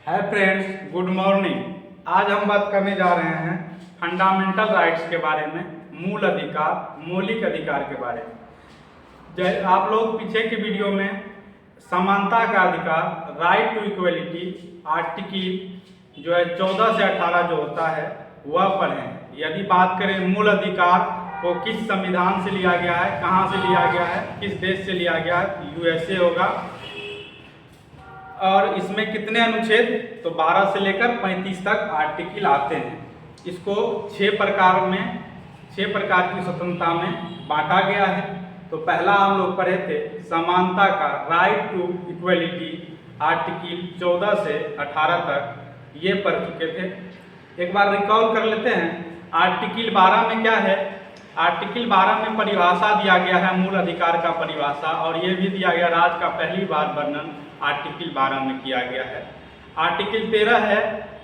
Hi friends, good morning. आज हम बात करने जा रहे हैं फंडामेंटल राइट्स के बारे में, मूल अधिकार, मौलिक अधिकार के बारे में। आप लोग पीछे के वीडियो में समानता का अधिकार, राइट टू इक्वलिटी, आर्टिकल जो है 14 से 18 जो होता है वह पढ़ें। यदि बात करें मूल अधिकार को किस संविधान से लिया गया है, कहाँ से लिया गया है, किस देश से लिया गया है, यूएसए होगा। और इसमें कितने अनुच्छेद, तो 12 से लेकर 35 तक आर्टिकल आते हैं। इसको 6 प्रकार की स्वतंत्रता में बांटा गया है। तो पहला हम लोग पढ़े थे समानता का, राइट टू इक्वलिटी, आर्टिकल 14 से 18 तक ये पढ़ चुके थे। एक बार रिकॉल कर लेते हैं। आर्टिकल 12 में क्या है? आर्टिकल 12 में परिभाषा दिया गया है, मूल अधिकार का परिभाषा, और ये भी दिया गया राज्य का पहली बार वर्णन आर्टिकल 12 में किया गया है। आर्टिकल 13 है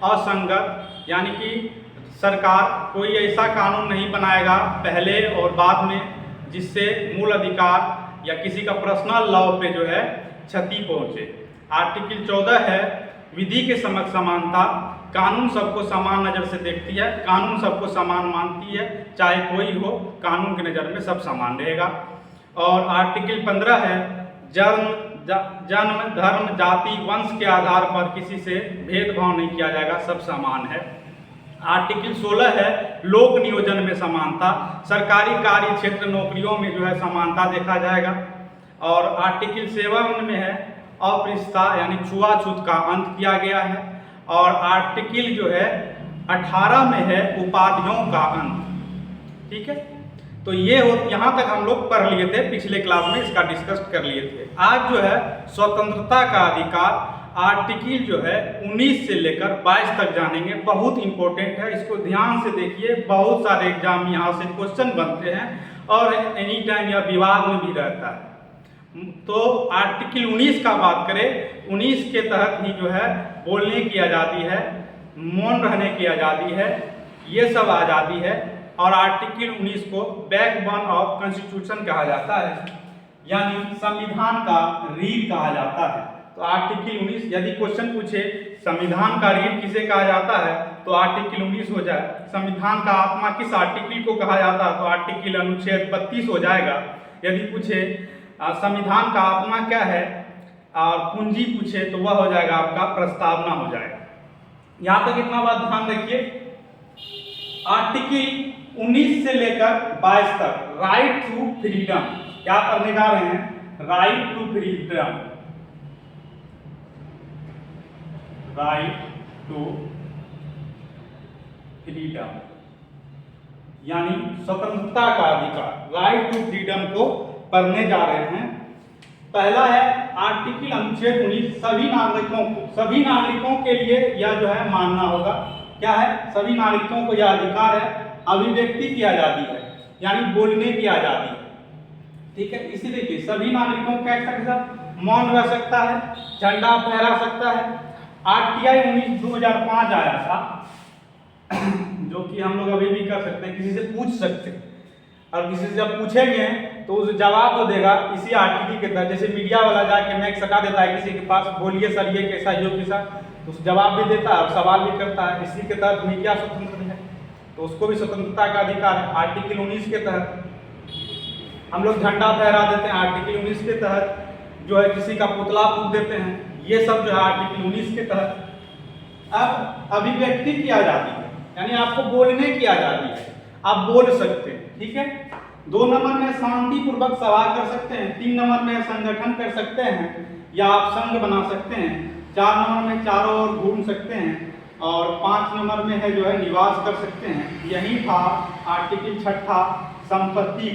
असंगत, यानी कि सरकार कोई ऐसा कानून नहीं बनाएगा पहले और बाद में जिससे मूल अधिकार या किसी का पर्सनल लॉ पे जो है क्षति पहुंचे। आर्टिकल 14 है विधि के समक्ष समानता, कानून सबको समान नज़र से देखती है, कानून सबको समान मानती है, चाहे कोई हो, कानून की नज़र में सब समान रहेगा। और आर्टिकल 15 है जन्म, धर्म, जाति, वंश के आधार पर किसी से भेदभाव नहीं किया जाएगा, सब समान है। आर्टिकल 16 है लोक नियोजन में समानता, सरकारी कार्य क्षेत्र नौकरियों में जो है समानता देखा जाएगा। और आर्टिकल 7 में है अपृष्ठता, यानी छुआछूत का अंत किया गया है। और आर्टिकल जो है 18 में है उपाधियों का अंत। ठीक है, तो ये यहाँ तक हम लोग पढ़ लिए थे, पिछले क्लास में इसका डिस्कस कर लिए थे। आज जो है स्वतंत्रता का अधिकार, आर्टिकल जो है 19 से लेकर 22 तक जानेंगे। बहुत इंपॉर्टेंट है, इसको ध्यान से देखिए। बहुत सारे एग्जाम यहाँ से क्वेश्चन बनते हैं और एनी टाइम यह विवाद में भी रहता है। तो आर्टिकल 19 का बात करें, 19 के तहत ही जो है बोलने की आज़ादी है, मौन रहने की आज़ादी है, ये सब आज़ादी है। और आर्टिकल 19 को बैकबोन ऑफ कॉन्स्टिट्यूशन कहा जाता है, यानी संविधान का रीढ़ कहा जाता है। तो आर्टिकल 19, यदि क्वेश्चन पूछे संविधान का रीढ़ किसे कहा जाता है, तो आर्टिकल 19 हो जाए। संविधान का आत्मा किस आर्टिकल को कहा जाता है, तो आर्टिकल अनुच्छेद 32 हो जाएगा। यदि पूछे संविधान का आत्मा क्या है और पूंजी पूछे, तो वह हो जाएगा आपका प्रस्तावना हो जाएगा। यहाँ तक इतना बात ध्यान रखिए। आर्टिकल 19 से लेकर 22 तक राइट टू फ्रीडम, क्या पढ़ने जा रहे हैं? Right to freedom, right to freedom यानी स्वतंत्रता का अधिकार, राइट टू फ्रीडम को पढ़ने जा रहे हैं। पहला है आर्टिकल अनुच्छेद 19, सभी नागरिकों के लिए यह जो है मानना होगा। क्या है? सभी नागरिकों को यह अधिकार है, अभिव्यक्ति की आज़ादी है, यानी बोलने की आज़ादी है। ठीक है, इसी देखिए सभी नागरिकों को कह सकता, मौन रह सकता है, झंडा फहरा सकता है। आरटीआई 19/2005 आया था जो कि हम लोग अभी भी कर सकते हैं, किसी से पूछ सकते हैं, और किसी से जब पूछेंगे तो उस जवाब तो देगा इसी आर्टिकल के तहत। जैसे मीडिया वाला जाके मैक सटा देता है किसी के पास, बोलिए सर ये कैसा, यो कैसा, तो उस जवाब भी देता है और सवाल भी करता है। इसी के तहत मीडिया स्वतंत्र है, तो उसको भी स्वतंत्रता का अधिकार है। आर्टिकल 19 के तहत हम लोग झंडा फहरा देते हैं, आर्टिकल 19 के तहत जो है किसी का पुतला फूंक देते हैं, ये सब जो है आर्टिकल 19 के तहत। अब अभिव्यक्ति की आज़ादी है, यानी आपको बोलने की आज़ादी है, आप बोल सकते हैं। ठीक है, 2 नंबर में शांतिपूर्वक सभा कर सकते हैं, 3 नंबर में संगठन कर सकते हैं या आप संघ बना सकते हैं, 4 नंबर में चारों ओर घूम सकते हैं, और 5 नंबर में है जो है निवास कर सकते हैं। यही था आर्टिकल 6 संपत्ति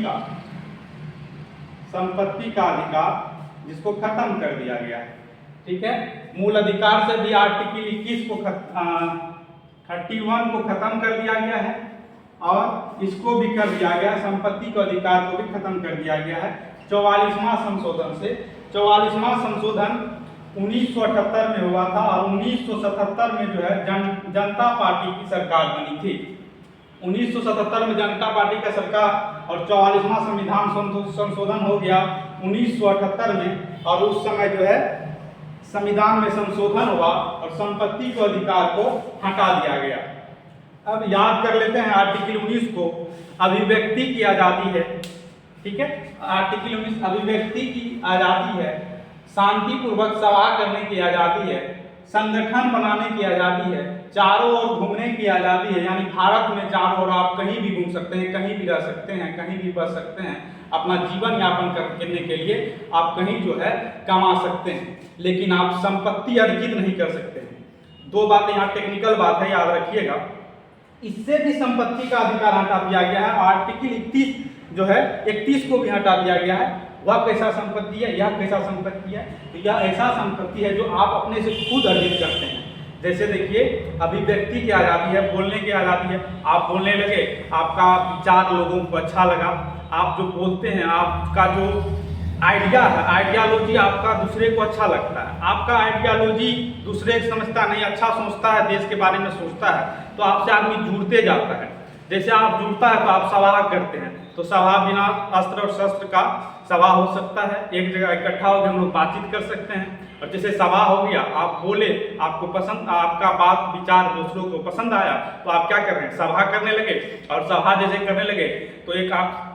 का अधिकार, जिसको खत्म कर दिया गया है। ठीक है, मूल अधिकार से भी आर्टिकल 21 को 31 को खत्म कर दिया गया है, और इसको भी कर दिया गया, संपत्ति के अधिकार को भी खत्म कर दिया गया है 44वां संशोधन से। 44वां संशोधन 1978 में हुआ था, और 1977 में जो है जनता पार्टी की सरकार बनी थी। 1977 में जनता पार्टी का सरकार, और 44वां संविधान संशोधन हो गया 1978 में, और उस समय जो है संविधान में संशोधन हुआ और संपत्ति के अधिकार को हटा दिया गया। अब याद कर लेते हैं आर्टिकल 19 को। अभिव्यक्ति की आज़ादी है, ठीक है। आर्टिकल 19 अभिव्यक्ति की आज़ादी है, शांतिपूर्वक सभा करने की आज़ादी है, संगठन बनाने की आज़ादी है, चारों ओर घूमने की आज़ादी है, यानी भारत में चारों ओर आप कहीं भी घूम सकते हैं, कहीं भी रह सकते हैं, कहीं भी बस सकते हैं, अपना जीवन यापन करने के लिए आप कहीं जो है कमा सकते हैं, लेकिन आप संपत्ति अर्जित नहीं कर सकते हैं। दो बातें यहाँ टेक्निकल बात है, याद रखिएगा। इससे भी संपत्ति का अधिकार हटा दिया गया है। आर्टिकल 31 जो है 31 को भी हटा दिया गया है। वह कैसा संपत्ति है, यह कैसा संपत्ति है? तो यह ऐसा संपत्ति है जो आप अपने से खुद अर्जित करते हैं। जैसे देखिए, अभिव्यक्ति की आज़ादी है, बोलने की आज़ादी है। आप बोलने लगे, आपका विचार लोगों को अच्छा लगा, आप जो बोलते हैं, आपका जो आइडिया है, आइडियालॉजी आपका दूसरे को अच्छा लगता है, आपका आइडियालॉजी दूसरे को समझता नहीं, अच्छा सोचता है, देश के बारे में सोचता है, तो आपसे आदमी जुड़ते जाता है। जैसे आप जुड़ता है तो आप सभा करते हैं, तो सभा बिना अस्त्र और शस्त्र का सभा हो सकता है। एक जगह इकट्ठा होकर हम लोग बातचीत कर सकते हैं। और जैसे सभा हो गया, आप बोले, आपको पसंद, आपका बात विचार दूसरों को पसंद आया, तो आप क्या कर रहे हैं, सभा करने लगे। और सभा जैसे करने लगे तो एक आप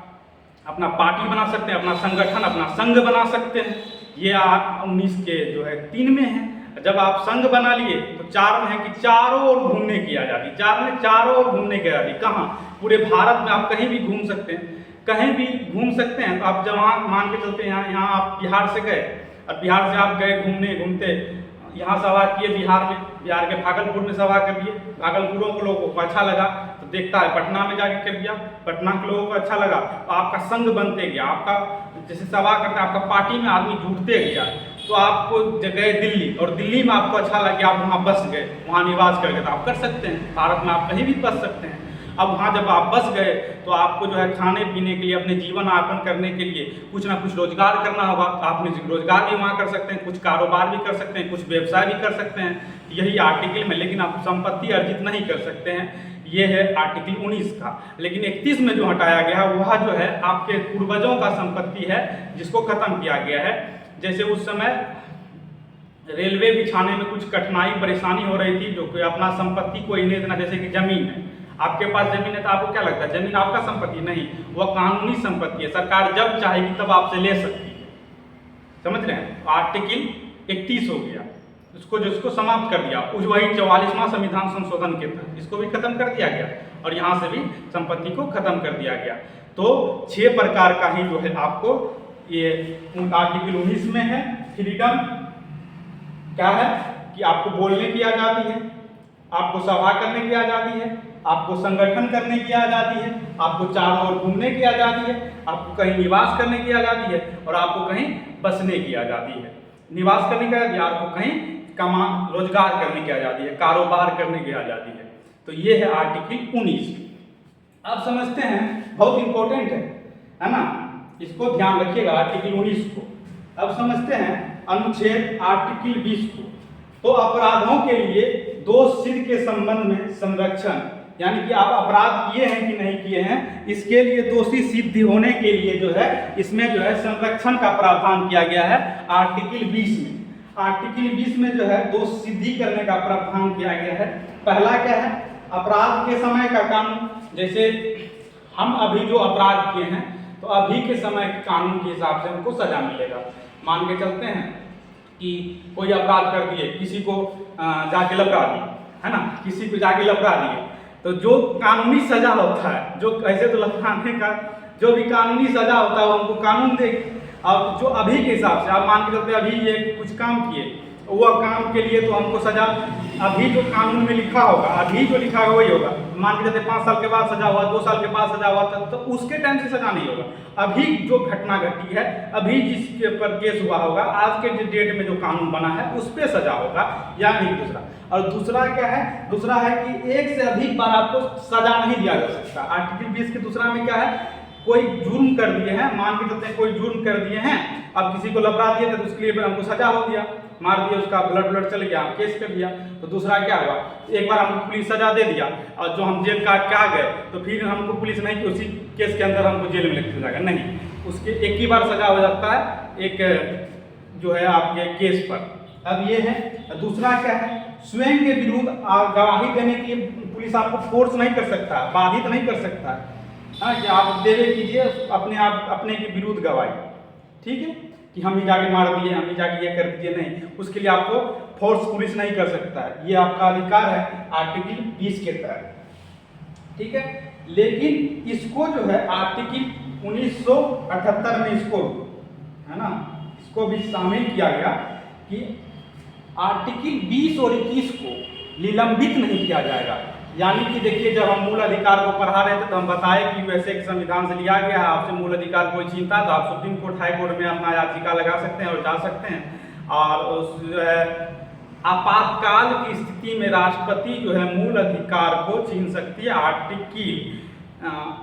अपना पार्टी बना सकते हैं, अपना संगठन, अपना संघ बना सकते हैं। ये 19 के जो है 3 में है। जब आप संघ बना लिए तो 4 में है कि चारों ओर घूमने की आज़ादी। 4 में चारों ओर घूमने की आज़ादी। कहाँ? पूरे भारत में आप कहीं भी घूम सकते हैं, कहीं भी घूम सकते हैं। तो आप जहाँ मान के चलते हैं, यहाँ आप बिहार से गए और बिहार से आप गए घूमते, यहाँ सभा किए बिहार में, बिहार के भागलपुर में सभा कर दिए, भागलपुरों को लोगों को अच्छा लगा तो देखता है पटना में जाके कर दिया, पटना के लोगों को अच्छा लगा तो आपका संघ बनते गया, आपका जैसे सभा करते आपका पार्टी में आदमी जुड़ते गया। तो आपको गए दिल्ली और दिल्ली में आपको अच्छा लगा, आप वहाँ बस गए, वहाँ निवास कर गए, तो आप कर सकते हैं। भारत में आप कहीं भी बस सकते हैं। अब वहाँ जब आप बस गए तो आपको जो है खाने पीने के लिए, अपने जीवन यापन करने के लिए कुछ ना कुछ रोजगार करना होगा। आपने रोजगार भी वहाँ कर सकते हैं, कुछ कारोबार भी कर सकते हैं, कुछ व्यवसाय भी कर सकते हैं, यही आर्टिकल में। लेकिन आप संपत्ति अर्जित नहीं कर सकते हैं। ये है आर्टिकल 19 का। लेकिन 31 में जो हटाया गया वह जो है आपके पूर्वजों का संपत्ति है, जिसको खत्म किया गया है। जैसे उस समय रेलवे बिछाने में कुछ कठिनाई परेशानी हो रही थी, जो कि अपना संपत्ति को इन्हें देना, जैसे कि जमीन है, आपके पास जमीन है तो आपको क्या लगता है जमीन आपका संपत्ति नहीं, वह कानूनी संपत्ति है। सरकार जब चाहेगी तब आपसे ले सकती है, समझ रहे हैं। आर्टिकल 31 हो गया, जिसको समाप्त कर दिया। वही 44वां संविधान संशोधन के तहत इसको भी खत्म कर दिया गया और यहाँ से भी संपत्ति को खत्म कर दिया गया। तो 6 प्रकार का ही जो है आपको ये आर्टिकल 19 में है। फ्रीडम क्या है कि आपको बोलने की आज़ादी है, आपको सभा करने की आज़ादी है, आपको संगठन करने की आज़ादी है, आपको चारों ओर घूमने की आज़ादी है, आपको कहीं निवास करने की आज़ादी है और आपको कहीं बसने की आज़ादी है। निवास करने की आज़ादी, आपको कहीं रोजगार करने की आज़ादी है, कारोबार करने की आज़ादी है। तो ये है आर्टिकल 19। अब समझते हैं, बहुत इंपॉर्टेंट है ना, इसको ध्यान रखिएगा आर्टिकल 19 को। अब समझते हैं अनुच्छेद आर्टिकल 20 को। तो अपराधों के लिए दोष सिद्ध के संबंध में संरक्षण, यानी कि आप अपराध किए हैं कि नहीं किए हैं, इसके लिए दोषी सिद्ध होने के लिए जो है इसमें जो है संरक्षण का प्रावधान किया गया है आर्टिकल 20 में। आर्टिकल 20 में जो है दोष सिद्धि करने का प्रावधान किया गया है। पहला क्या है, अपराध के समय का कानून। जैसे हम अभी जो अपराध किए हैं तो अभी के समय के कानून के हिसाब से हमको सजा मिलेगा। मान के चलते हैं कि कोई अपराध कर दिए, किसी को जाके लपड़ा दिए, है ना, किसी को जाके लपड़ा दिए, तो जो कानूनी सजा होता है, जो ऐसे तो लपटाने का जो भी कानूनी सजा होता है वो हमको कानून देगी। अब जो अभी के हिसाब से आप मान के चलते अभी ये कुछ काम किए, वह काम के लिए तो हमको सजा अभी जो कानून में लिखा होगा, अभी जो लिखा होगा वही होगा। मान के चलते 5 साल के बाद सजा हुआ, 2 साल के बाद सजा हुआ, तो उसके टाइम से सजा नहीं होगा। अभी जो घटना घटी है, अभी जिसके पर केस हुआ होगा, आज के डेट में जो कानून बना है उस पर सजा होगा, या नहीं दूसरा। और दूसरा क्या है, दूसरा है कि एक से अधिक बार आपको सजा नहीं दिया जा सकता। आर्टिकल 20 के दूसरा में क्या है, कोई जुर्म कर दिए हैं, मान के चलते हैं कोई जुर्म कर दिए हैं, अब किसी को लपड़ा दिए थे तो उसके लिए हमको सजा हो गया, मार दिया, उसका ब्लड चल गया, केस कर दिया। तो दूसरा क्या हुआ, एक बार हमको पुलिस सजा दे दिया और जो हम जेल काट के आ गए तो फिर हमको पुलिस नहीं कि उसी केस के अंदर हमको जेल में लेके जाएगा, नहीं, उसके एक ही बार सजा हो जाता है एक जो है आपके केस पर। अब ये है। दूसरा क्या है, स्वयं के विरुद्ध गवाही देने के लिए पुलिस आपको फोर्स नहीं कर सकता, बाधित नहीं कर सकता, हाँ, कि आप देवे कीजिए अपने के विरुद्ध गवाही, ठीक है, कि हम ही जाके मार दिए, हम ही जाके ये कर दीजिए, नहीं, उसके लिए आपको फोर्स पुलिस नहीं कर सकता है। ये आपका अधिकार है आर्टिकल 20 के तहत, ठीक है। लेकिन इसको जो है आर्टिकल 1978 में इसको, है ना, इसको भी शामिल किया गया कि आर्टिकल 20 और 21 को निलंबित नहीं किया जाएगा। यानी कि देखिए, जब हम मूल अधिकार को पढ़ा रहे थे तो हम बताए कि वैसे एक संविधान से लिया गया है, आपसे मूल अधिकार कोई छीनता तो आप सुप्रीम कोर्ट, हाई कोर्ट में अपना याचिका लगा सकते हैं और जा सकते हैं। और उस जो है आपातकाल की स्थिति में राष्ट्रपति जो है मूल अधिकार को छीन सकती है। आर्टिकल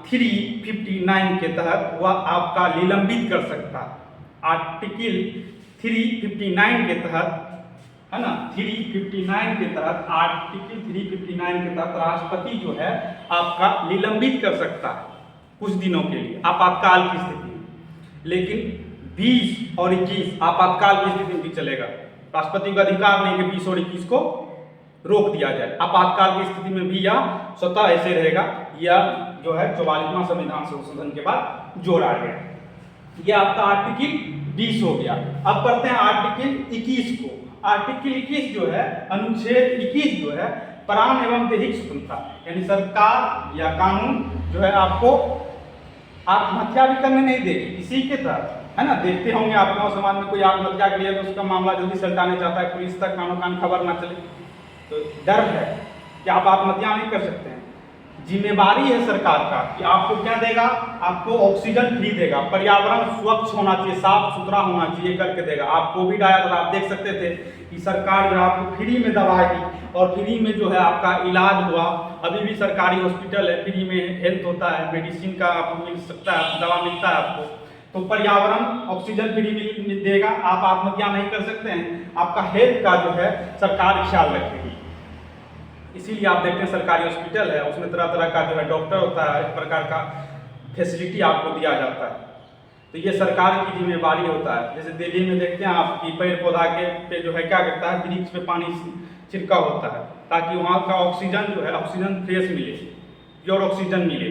359 के तहत वह आपका निलंबित कर सकता है। आर्टिकल 359 के तहत, है ना, 359 के तहत, आर्टिकल 359 के तहत राष्ट्रपति जो है आपका निलंबित कर सकता है कुछ दिनों के लिए आपातकाल की स्थिति में। लेकिन 20 और 21 आपातकाल की स्थिति में भी चलेगा। राष्ट्रपति का अधिकार नहीं कि 20 और 21 को रोक दिया जाए। आपातकाल की स्थिति में भी यह स्वतः ऐसे रहेगा। यह जो है 44वां संविधान संशोधन के बाद जोड़ा गया। यह आपका आर्टिकल 20 हो गया। अब पढ़ते हैं आर्टिकल 21 को। आर्टिकल 21 जो है, अनुच्छेद 21 जो है, प्राण एवं दैहिक स्वतंत्रता, यानी सरकार या कानून जो है आपको आत्महत्या भी करने नहीं देगी। इसी के तहत, है ना, देखते होंगे आप गाँव समाज में कोई आत्महत्या के लिए तो उसका मामला जल्दी से हटाने चाहता है, पुलिस तक कानो कान खबर ना चले, तो डर है कि आप आत्महत्या नहीं कर सकते हैं। जिम्मेवारी है सरकार का कि आपको क्या देगा, आपको ऑक्सीजन फ्री देगा, पर्यावरण स्वच्छ होना चाहिए, साफ सुथरा होना चाहिए करके देगा। आप कोविड आया तो आप देख सकते थे कि सरकार जो आपको फ्री में दवाई दी और फ्री में जो है आपका इलाज हुआ। अभी भी सरकारी हॉस्पिटल है, फ्री में हेल्थ होता है, मेडिसिन का आपको मिल सकता है, दवा मिलता है आपको। तो पर्यावरण ऑक्सीजन फ्री देगा, आप आत्महत्या नहीं कर सकते हैं। आपका हेल्थ का जो है सरकार ख्याल रखेगी। इसीलिए आप देखते हैं सरकारी हॉस्पिटल है, उसमें तरह तरह का जो है डॉक्टर होता है, एक प्रकार का फैसिलिटी आपको दिया जाता है। तो ये सरकार की जिम्मेवारी होता है। जैसे दिल्ली में देखते हैं आप कि पेड़ पौधा के पे जो है क्या करता है, वृक्ष पे पानी छिड़काव होता है ताकि वहाँ का ऑक्सीजन जो है ऑक्सीजन फ्रेश मिले, प्योर ऑक्सीजन मिले।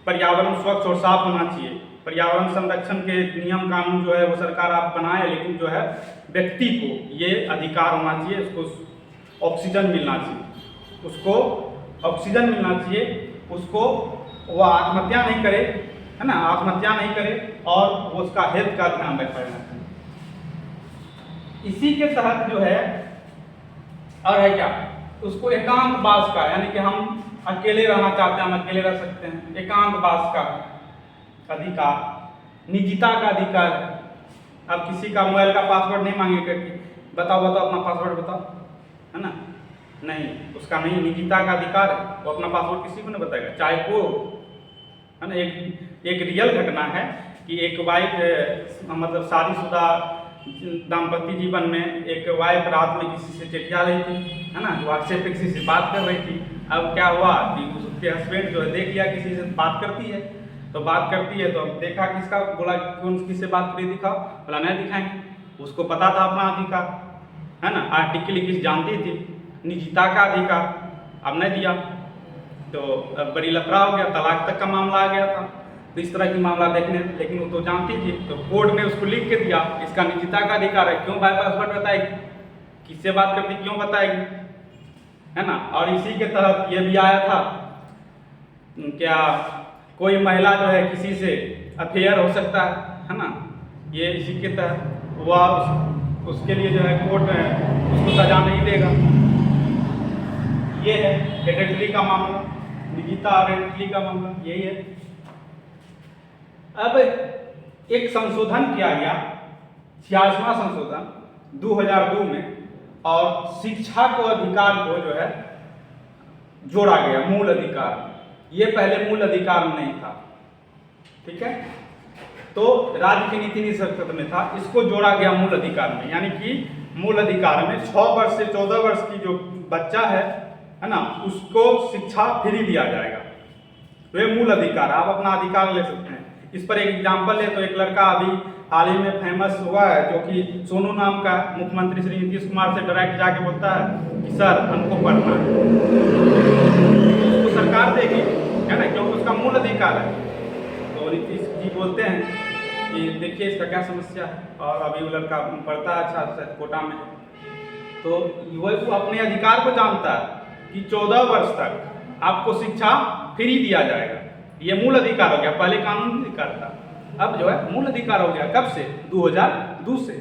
पर्यावरण स्वच्छ और साफ होना चाहिए। पर्यावरण संरक्षण के नियम कानून जो है वो सरकार आप बनाए, लेकिन जो है व्यक्ति को ये अधिकार होना चाहिए, उसको ऑक्सीजन मिलना चाहिए, उसको ऑक्सीजन मिलना चाहिए, उसको वो आत्महत्या नहीं करे, है ना, आत्महत्या नहीं करे और वो उसका हेल्थ का ध्यान रख पाए। इसी के तहत जो है और है क्या, उसको एकांतवास का, यानी कि हम अकेले रहना चाहते हैं, हम अकेले रह सकते हैं, एकांतवास का अधिकार, निजता का अधिकार है। अब किसी का मोबाइल का पासवर्ड नहीं मांगेगा कि बताओ अपना पासवर्ड बताओ, है ना, नहीं, उसका नहीं, निजता का अधिकार है, वो अपना पासवर्ड किसी को नहीं बताएगा, चाहे को, है ना। एक रियल घटना है कि एक वाइफ, मतलब शादीशुदा दाम्पत्य जीवन में एक वाइफ रात में किसी से चिट्ठिया रही थी, है ना, व्हाट्सएप पे किसी से बात कर रही थी। अब क्या हुआ कि उसके हस्बैंड जो है देख लिया किसी से बात करती है, तो बात करती है तो अब देखा किसका, बोला कौन किससे बात करी, दिखाओ, बोला नहीं दिखाएंगे। उसको पता था अपना अधिकार, है ना, आर्टिकल 21 जानती थी, निजता का अधिकार, अब नहीं दिया तो अब बड़ी लफड़ा हो गया, तलाक तक का मामला आ गया था। तो इस तरह की मामला देखने, लेकिन वो तो जानती थी, तो कोर्ट ने उसको लिख के दिया, इसका निजता का अधिकार है, क्यों बाय पासवर्ड बताएगी, किससे बात करती क्यों बताएगी, है ना। और इसी के तहत ये भी आया था, क्या कोई महिला जो है किसी से अफेयर हो सकता है ना, ये इसी के तहत वह उसके लिए जो है कोर्ट उसको सजा नहीं देगा। ये है हेरेडिटरी का मामला, निजता और हेरेडिटरी का मामला यही है। अब एक संशोधन किया गया, 86वां संशोधन 2002 में, और शिक्षा को अधिकार को जो है जोड़ा गया मूल अधिकार। ये पहले मूल अधिकार नहीं था, ठीक है, तो राज्य की नीति निषेध में था, इसको जोड़ा गया मूल अधिकार में। यानी कि मूल अधिकार में 6 वर्ष से 14 वर्ष की जो बच्चा है ना, उसको शिक्षा फ्री दिया जाएगा। तो ये मूल अधिकार, आप अपना अधिकार ले सकते हैं। इस पर एक एग्जाम्पल है तो एक लड़का अभी हाल ही में फेमस हुआ है, जो कि सोनू नाम का, मुख्यमंत्री श्री नीतीश कुमार से डायरेक्ट जाके बोलता है कि सर हमको पढ़ना है, उसको सरकार देगी, है ना, क्योंकि उसका मूल अधिकार है। तो नीतीश जी बोलते हैं कि देखिए इसका क्या समस्या है, और अभी वो लड़का पढ़ता है अच्छा कोटा में, तो वो अपने अधिकार को जानता है कि 14 वर्ष तक आपको शिक्षा फ्री दिया जाएगा। ये मूल अधिकार हो गया, पहले कानूनी अधिकार था, अब जो है मूल अधिकार हो गया। कब से? 2002 से।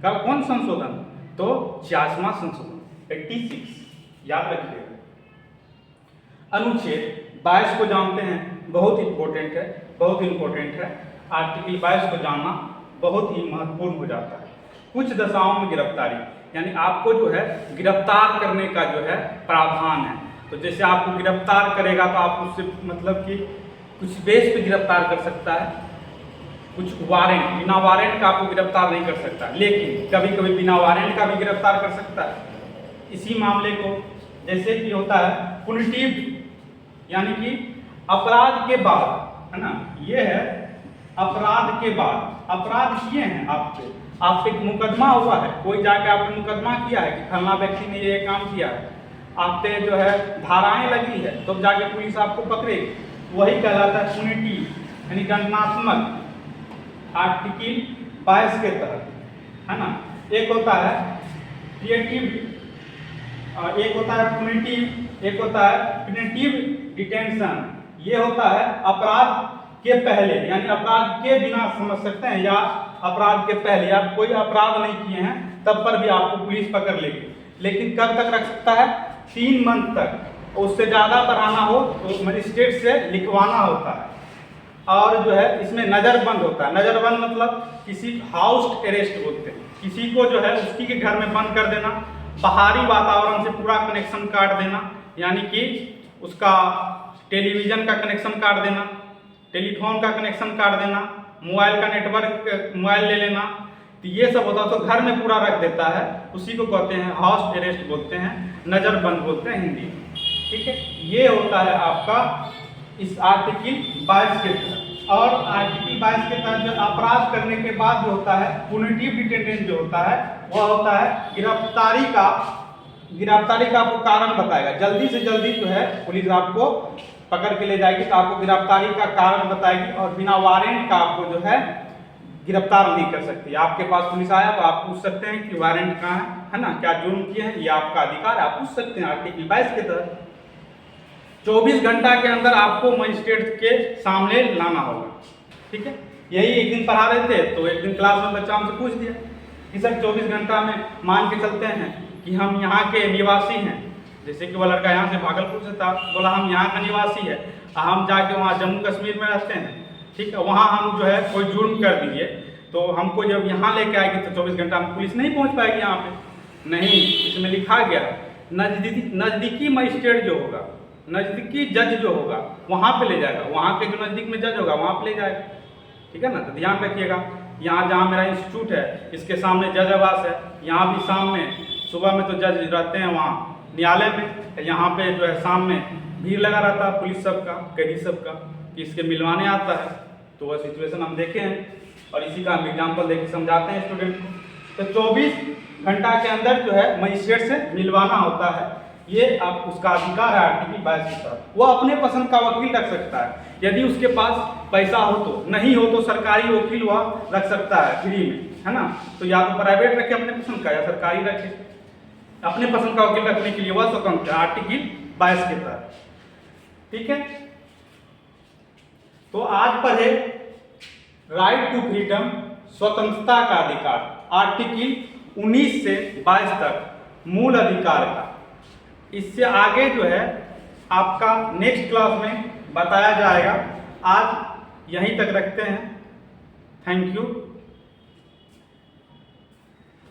कब? कौन संशोधन? तो 66वां संशोधन 86, याद रखिएगा। अनुच्छेद 22 को जानते हैं, बहुत इंपॉर्टेंट है, बहुत इंपॉर्टेंट है। आर्टिकल 22 को जानना बहुत ही महत्वपूर्ण हो जाता है। कुछ दशाओं में गिरफ्तारी, यानी आपको जो है गिरफ्तार करने का जो है प्रावधान है। तो जैसे आपको गिरफ्तार करेगा तो आप उससे मतलब कि कुछ बेस पे गिरफ्तार कर सकता है, कुछ वारंट, बिना वारंट का आपको गिरफ्तार नहीं कर सकता, लेकिन कभी कभी बिना वारंट का भी गिरफ्तार कर सकता है। इसी मामले को जैसे कि होता है पुनिटिव, यानी कि अपराध के बाद, है ना, ये है अपराध के बाद, अपराध किए हैं आप पे मुकदमा हुआ है, कोई जाके आपने मुकदमा किया है कि फलना व्यक्ति ने ये काम किया है, आप पे जो है धाराएं लगी है, तो जाके पुलिस आपको पकड़ेगी, वही कहलाता है पुनिटिव, यानी दंडात्मक, आर्टिकल 22 के तहत, है ना। एक होता है क्रिएटिव, एक होता है पुनिटिव, एक होता है पुनिटिव डिटेंशन। ये होता है अपराध के पहले, यानी अपराध के बिना समझ सकते हैं, या अपराध के पहले आप कोई अपराध नहीं किए हैं तब पर भी आपको पुलिस पकड़ लेगी, लेकिन कब तक रख सकता है? 3 मंथ तक। उससे ज़्यादा बढ़ाना हो तो मजिस्ट्रेट से लिखवाना होता है। और जो है इसमें नज़रबंद होता है। नज़रबंद मतलब किसी हाउस अरेस्ट बोलते हैं, किसी को जो है उसकी के घर में बंद कर देना, बाहरी वातावरण से पूरा कनेक्शन काट देना, यानी कि उसका टेलीविज़न का कनेक्शन काट देना, टेलीफोन का कनेक्शन काट देना, मोबाइल का नेटवर्क, मोबाइल ले लेना, तो ये सब होता है। तो घर में पूरा रख देता है, उसी को कहते हैं हाउस अरेस्ट बोलते हैं, नज़रबंद बोलते हैं हिंदी में, ठीक है। ये होता है आपका इस आर्टिकल 22 के तहत। और आर्टिकल 22 के तहत जो अपराध करने के बाद जो होता है पुनिटिव डिटेंशन जो होता है, वह होता है गिरफ्तारी का आपको कारण बताएगा। जल्दी से जल्दी जो है पुलिस आपको पकड़ के ले जाएगी, तो आपको गिरफ्तारी का कारण बताएगी, और बिना वारंट का आपको जो है गिरफ्तार नहीं कर सकती। आपके पास पुलिस आया तो आप पूछ सकते हैं कि वारंट कहाँ है ना, क्या जुर्म किए हैं, ये आपका अधिकार है, आप पूछ सकते हैं आर्टिकल 22 के तहत। 24 घंटा के अंदर आपको मजिस्ट्रेट के सामने लाना होगा, ठीक है। यही एक दिन पढ़ा रहे थे तो एक दिन क्लास में बच्चा हमसे पूछ दिया कि सर 24 घंटा में मान के चलते हैं कि हम यहाँ के निवासी हैं, जैसे कि वो लड़का यहाँ से भागलपुर से था, बोला हम यहाँ का निवासी है, हम जाके वहाँ जम्मू कश्मीर में रहते हैं, ठीक है, वहाँ हम जो है कोई जुर्म कर दिए, तो हमको जब यहाँ लेके आएगी तो 24 घंटा में पुलिस नहीं पहुँच पाएगी यहाँ पे। नहीं, इसमें लिखा गया नज़दीकी मजिस्ट्रेट जो होगा, नज़दीकी जज जो होगा वहाँ पे ले जाएगा, वहाँ के जो नज़दीक में जज होगा वहाँ पे ले जाएगा, ठीक है ना। तो ध्यान रखिएगा, यहाँ जहाँ मेरा इंस्टीट्यूट है इसके सामने जज आवास है, यहाँ भी सामने सुबह में तो जज रहते हैं वहाँ न्यायालय में, यहाँ पे जो है सामने भीड़ लगा रहता है पुलिस सबका, कैदी सबका, कि इसके मिलवाने आता है। तो वह सिचुएशन हम देखे हैं और इसी का हम एग्जाम्पल देके समझाते हैं स्टूडेंट को। तो 24 घंटा के अंदर जो है मजिस्ट्रेट से मिलवाना होता है, ये आप उसका अधिकार है आर्टिकल 22 के तहत। वो अपने पसंद का वकील रख सकता है, यदि उसके पास पैसा हो तो, नहीं हो तो सरकारी वकील वह रख सकता है फ्री में, है ना। तो या तो प्राइवेट रखे अपने पसंद का, या सरकारी रखे, अपने पसंद का वकील रखने के लिए वह स्वतंत्र है आर्टिकल 22 के तहत, ठीक है। तो आज पढ़े राइट टू फ्रीडम, स्वतंत्रता का अधिकार, आर्टिकल 19 से 22 तक मूल अधिकार का। इससे आगे जो है आपका नेक्स्ट क्लास में बताया जाएगा। आज यहीं तक रखते हैं। Thank you.